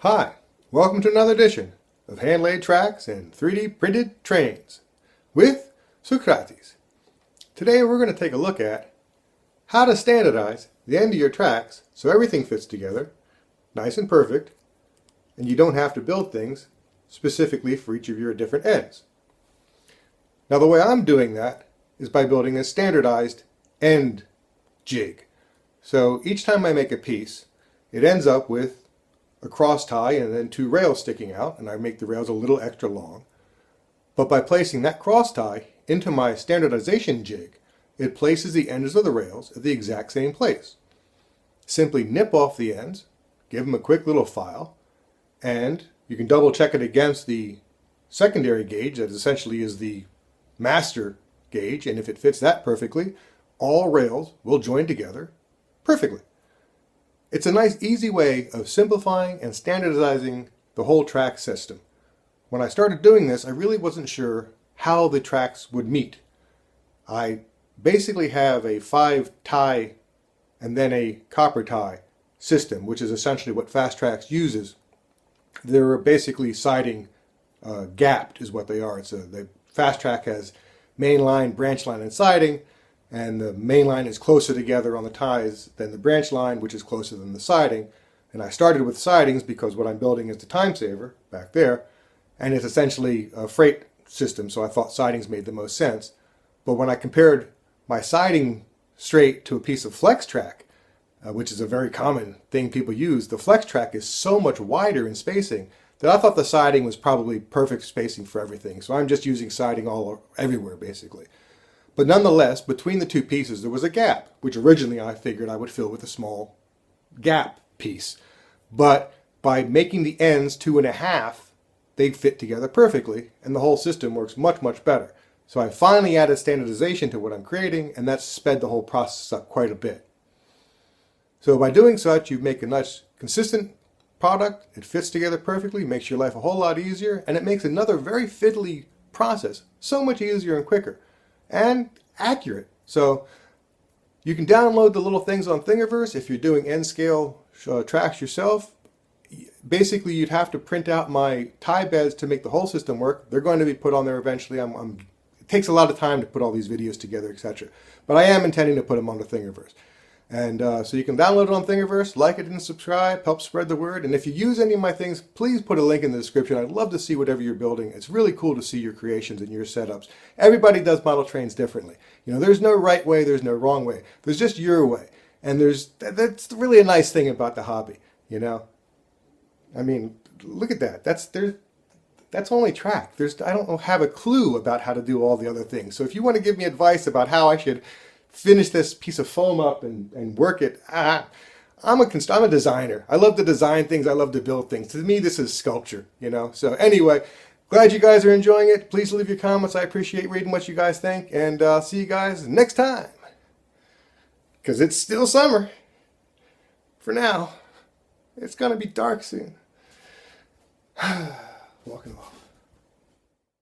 Hi, welcome to another edition of Hand-Laid Tracks and 3D Printed Trains with Socrates. Today we're going to take a look at how to standardize the end of your tracks so everything fits together, nice and perfect, and you don't have to build things specifically for each of your different ends. Now the way I'm doing that is by building a standardized end jig. So each time I make a piece, it ends up with a cross tie and then two rails sticking out, and I make the rails a little extra long. But by placing that cross tie into my standardization jig, it places the ends of the rails at the exact same place. Simply nip off the ends, give them a quick little file, and you can double check it against the secondary gauge that essentially is the master gauge, and if it fits that perfectly, all rails will join together perfectly. It's a nice easy way of simplifying and standardizing the whole track system. When I started doing this, I really wasn't sure how the tracks would meet. I basically have a 5-tie and then a copper tie system, which is essentially what Fast Tracks uses. They're basically siding gapped is what they are. The Fast Track has main line, branch line, and siding, and the main line is closer together on the ties than the branch line, which is closer than the siding. And I started with sidings because what I'm building is the time saver back there, and it's essentially a freight system, so I thought sidings made the most sense. But when I compared my siding straight to a piece of flex track, which is a very common thing people use, the flex track is so much wider in spacing that I thought the siding was probably perfect spacing for everything. So I'm just using siding everywhere basically. But nonetheless, between the two pieces there was a gap, which originally I figured I would fill with a small gap piece. But by making the ends 2.5, they fit together perfectly, and the whole system works much, much better. So I finally added standardization to what I'm creating, and that sped the whole process up quite a bit. So by doing such, you make a nice, consistent product. It fits together perfectly, makes your life a whole lot easier, and it makes another very fiddly process so much easier and quicker. And accurate. So you can download the little things on Thingiverse if you're doing end scale tracks yourself. Basically you'd have to print out my tie beds to make the whole system work. They're going to be put on there eventually. It takes a lot of time to put all these videos together, etc. But I am intending to put them on the Thingiverse. And so you can download it on Thingiverse, like it and subscribe, help spread the word. And if you use any of my things, please put a link in the description. I'd love to see whatever you're building. It's really cool to see your creations and your setups. Everybody does model trains differently. You know, there's no right way, there's no wrong way. There's just your way. And that's really a nice thing about the hobby, you know. I mean, look at that. That's only track. I don't have a clue about how to do all the other things. So if you want to give me advice about how I should finish this piece of foam up and work it, I'm a designer. I love to design things. I love to build things. To me, this is sculpture, you know. So anyway, glad you guys are enjoying it. Please leave your comments. I appreciate reading what you guys think. And see you guys next time. Because it's still summer. For now. It's going to be dark soon. Walking off.